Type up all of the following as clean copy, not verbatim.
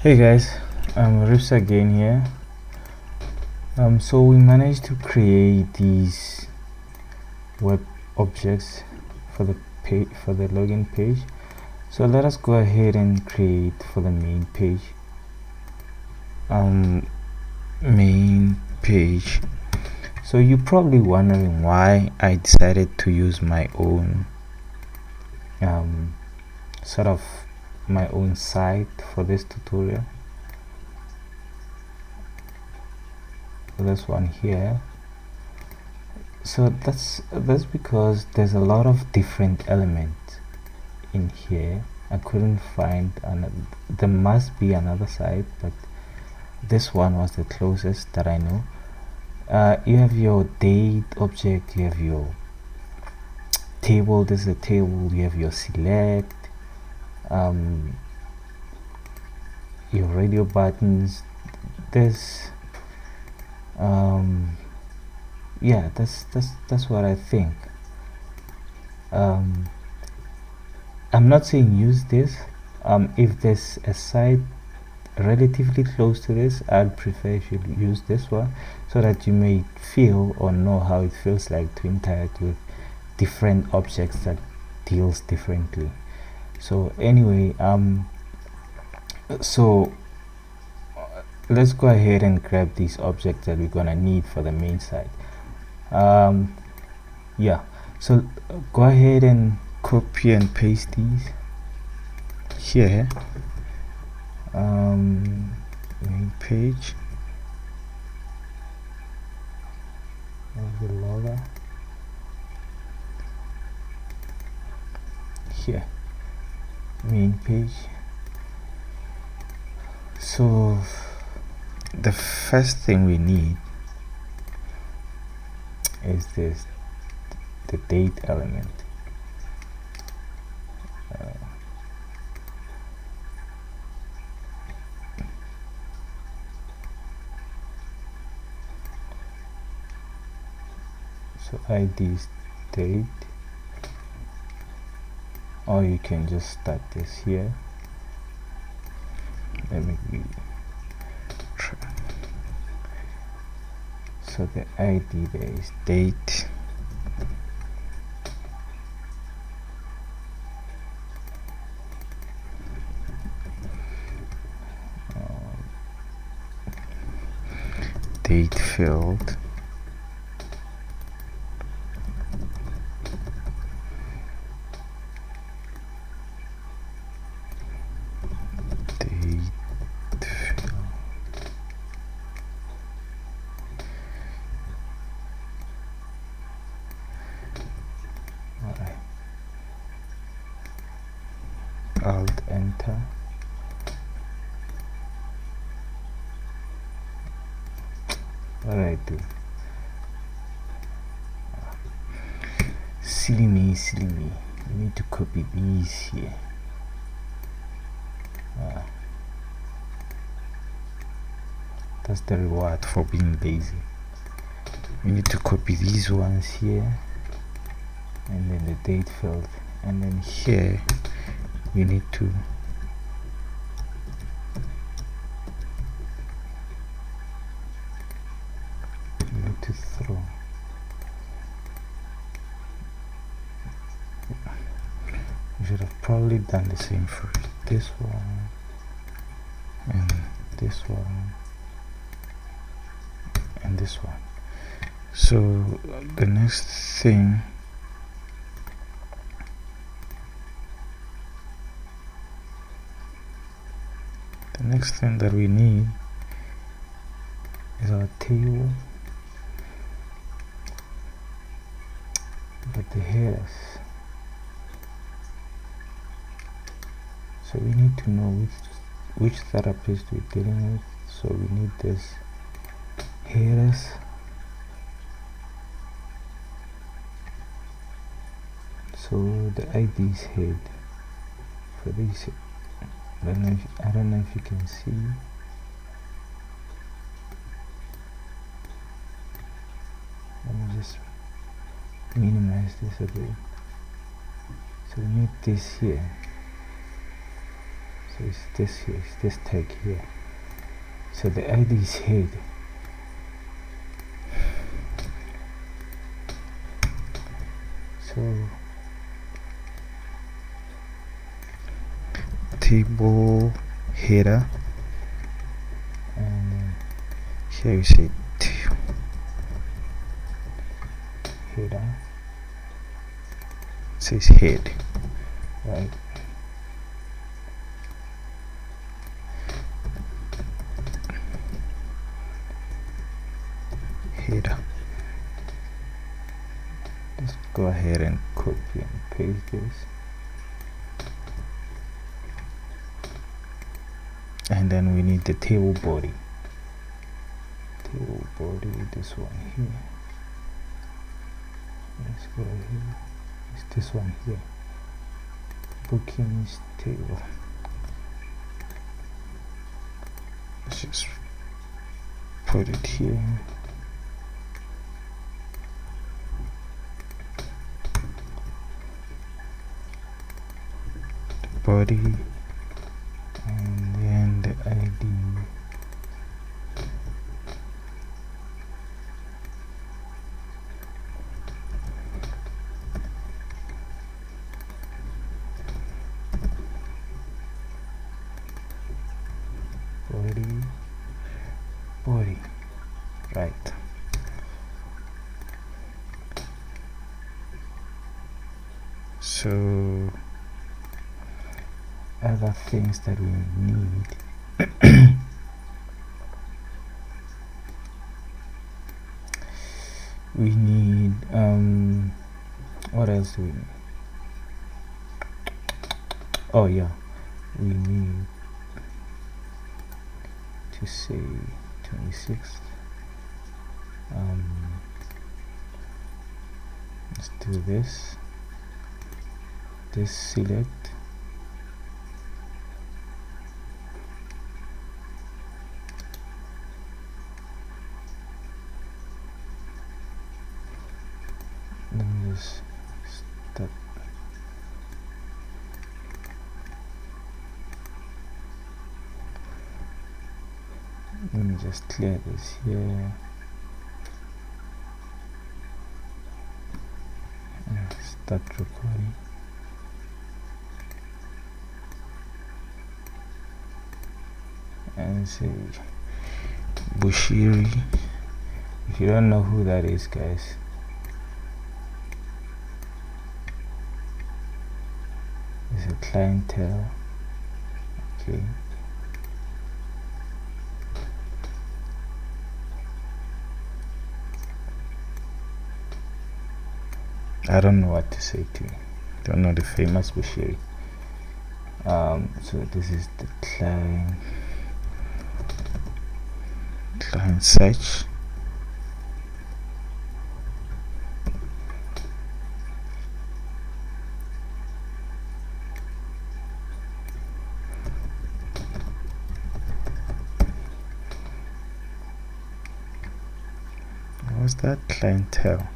Hey guys, Rips again here. So we managed to create these web objects for the login page. So let us go ahead and create for the main page. Main page. So you're probably wondering why I decided to use my own sort of my own site for this tutorial. This one here. So that's because there's a lot of different elements in here. I couldn't find there must be another site, but this one was the closest that I know. You have your date object, you have your table, this is a table, you have your select, your radio buttons, this yeah, that's what I think. I'm not saying use this. If there's a site relatively close to this, I'd prefer if you use this one, so that you may feel or know how it feels like to interact with different objects that deals differently. So anyway, let's go ahead and grab these objects that we're gonna need for the main site. Yeah, so go ahead and copy and paste these here. Main page of the logo here, main page. So the first thing we need is this, the date element. So ID is date, or you can just start this here. Let me try. So the ID there is date, date field, Alt enter. What do I do? Silly me. You need to copy these here. That's the reward for being lazy. You need to copy these ones here, and then the date field, and then here you need to throw. You should have probably done the same for this one and this one and this one. So the next thing that we need is our table, but the headers. So we need to know which therapist we're dealing with. So we need this headers. So the ID is head for this. I don't know if you can see. Let me just minimize this a bit. So we need this here. So it's this here, it's this tag here. So the ID is head. So table header, and here you say header, it says head, right? header. Just go ahead and copy and paste this, and then we need the table body. table body, this one here. Let's go here. It's this one here. Bookings table. Let's just put it here. The body, and then the ID. Body, right? So Other things that we need. We need what else do we need? Oh yeah, we need to say 26th. Let's do this select, let me just start. Let me just clear this here. Start recording. And say Bushiri. If you don't know who that is, guys, it's a clientele. Okay. I don't know what to say to you. Don't know the famous Bushiri. So this is the client search. What's that? Clientele.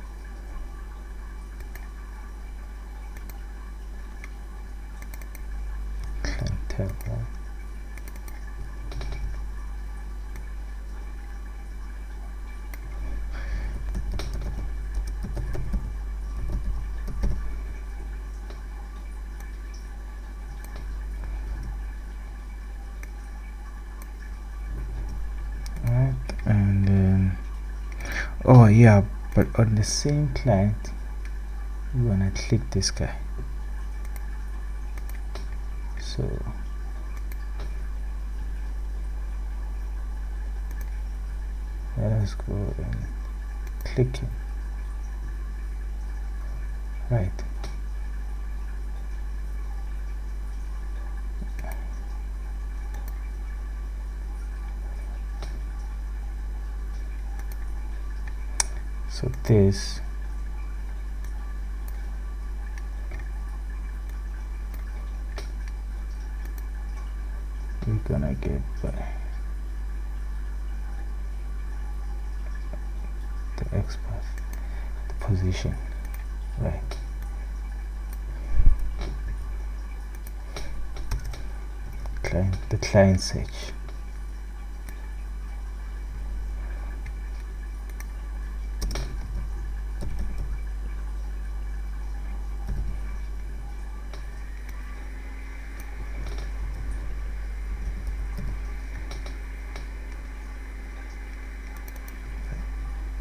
right? Right, and then oh yeah, but on the same client you wanna click this guy. So let us go and click it. Right. So this we're gonna get by the expert, the position, right? the client search.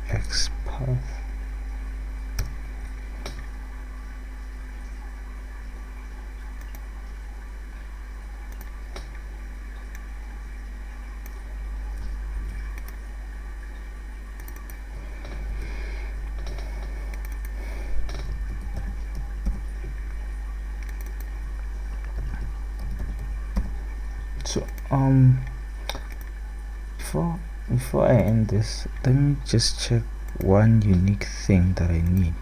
XPath. So before I end this, let me just check one unique thing that I need.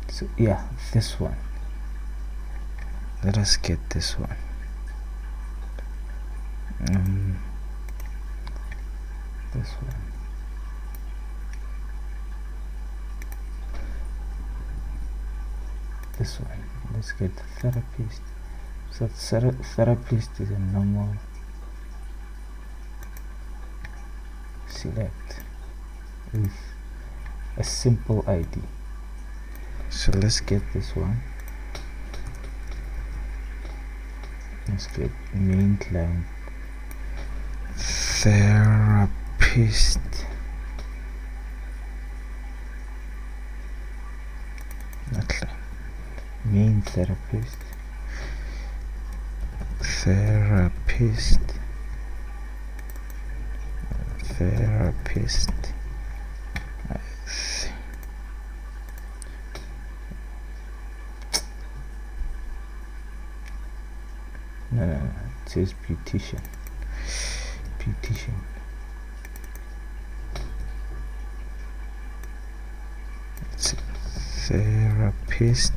So yeah, this one. Let us get this one. This one. This one. Let's get therapist. So therapist is a normal select with a simple ID. So let's get this one. Let's get main client therapist. Not client. Main therapist. Therapist. No, it says beautician. It's therapist.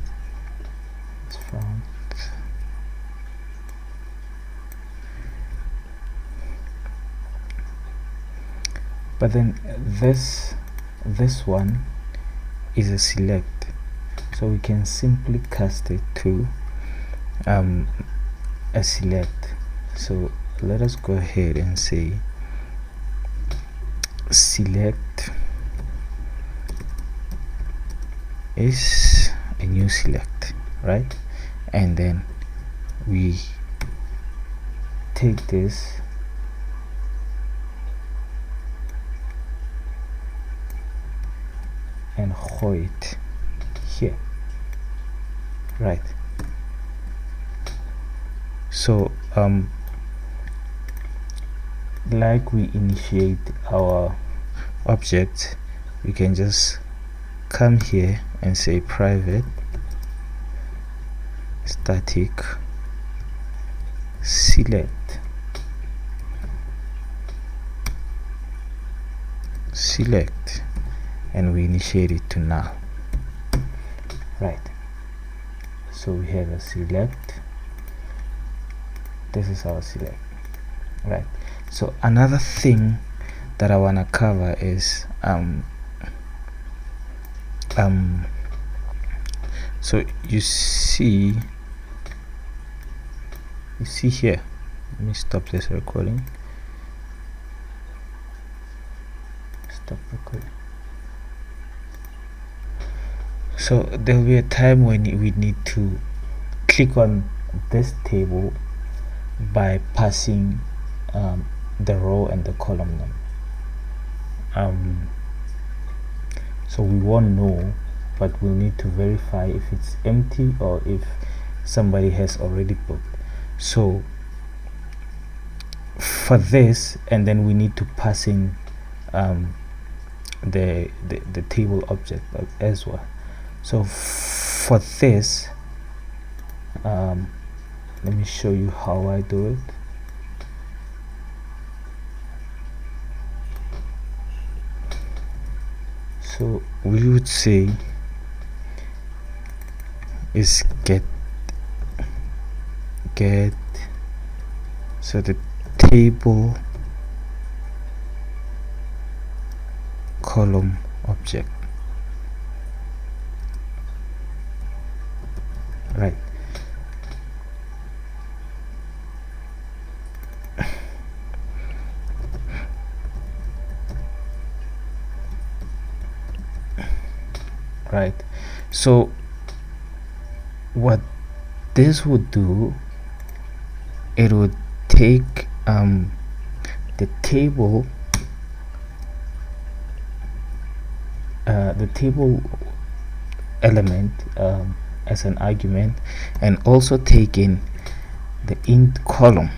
It's found. But then this one is a select, so we can simply cast it to a select. So let us go ahead and say select is a new select, right? And then we take this and hold it here, right? So like we initiate our object, we can just come here and say private static select, and we initiate it to null, right? So we have a select. This is our select, right? So another thing that I want to cover is so you see here, let me stop this recording. Stop recording. So there will be a time when we need to click on this table by passing the row and the column number. So we won't know, but we'll need to verify if it's empty or if somebody has already booked. So for this, and then we need to pass in the table object as well. So for this, let me show you how I do it. So we would say is get so the table column object, right? Right, so what this would do, it would take the table element as an argument, and also take in the int column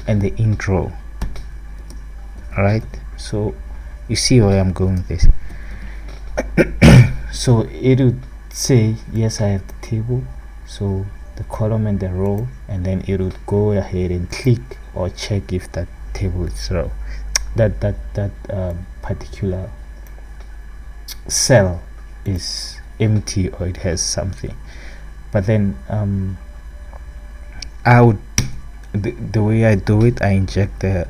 and the int row. Right, so you see where I'm going with this. So it would say, yes, I have the table, so the column and the row, and then it would go ahead and click or check if that table is row, that particular cell is empty or it has something. But then I would, the way I do it, I inject the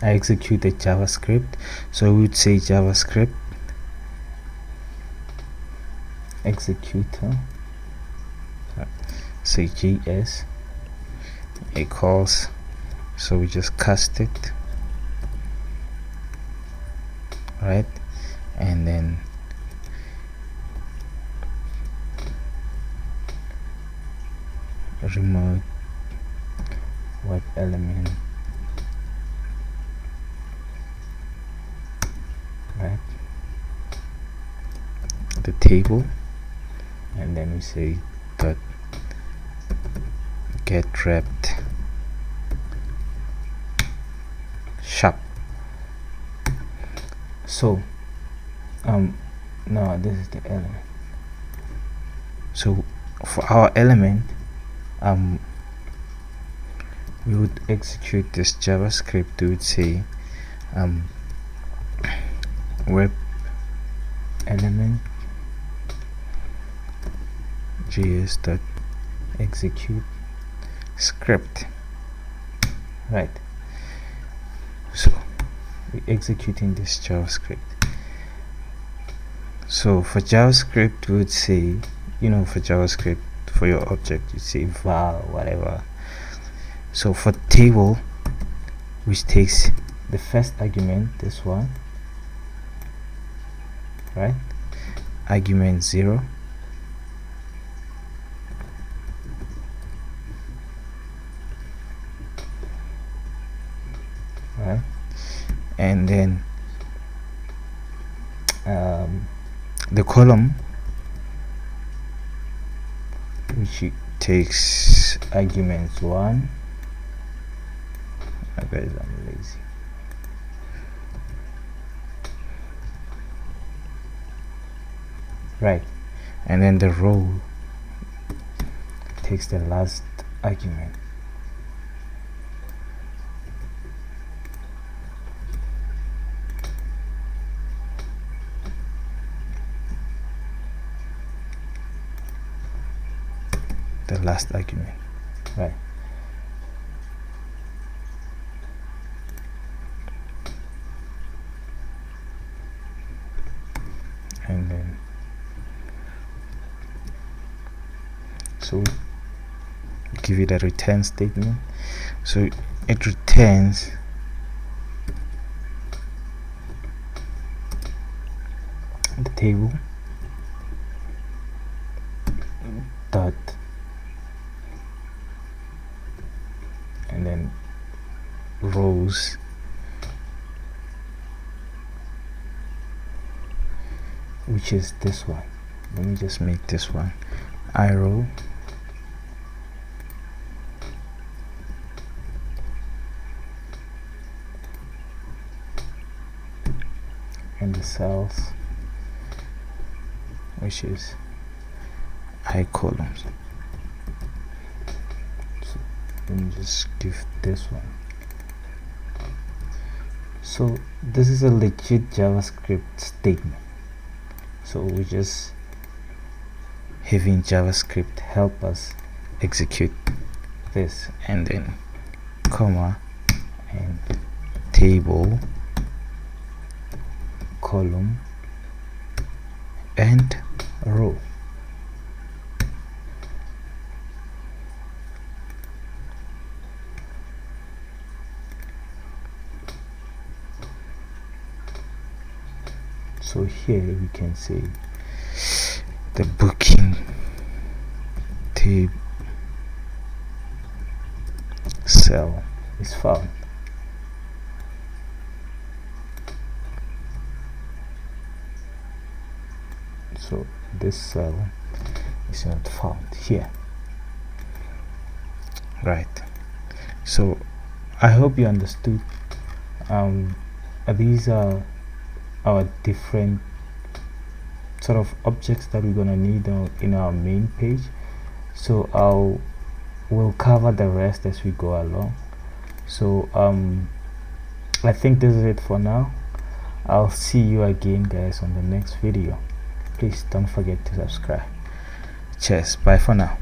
I execute the JavaScript. So we would say JavaScript executor, say JS equals, so we just cast it, right? And then remote web element, right? The table, and then we say dot get wrapped sharp. So no, this is the element. So for our element, we would execute this JavaScript. We would say web element js dot execute script, right? So we're executing this JavaScript. So for JavaScript, we would say, for JavaScript, for your object, you say var whatever. So for table, which takes the first argument, this one, right? Argument 0, right? And then the column, which takes arguments 1. Guys, I'm lazy. Right, and then the row takes the last argument. The last argument, right? And then so give it a return statement. So it returns the table dot and then rows which is this one. Let me just make this one iRow, and the cells, which is I columns. So let me just give this one. So this is a legit JavaScript statement. So we just having JavaScript help us execute this, and then comma and table column and row. So here we can see the booking table cell is found. So this cell is not found here, right? So I hope you understood. These are our different sort of objects that we're gonna need in our main page. So we'll cover the rest as we go along. So I think this is it for now. I'll see you again, guys, on the next video. Please don't forget to subscribe. Cheers, bye for now.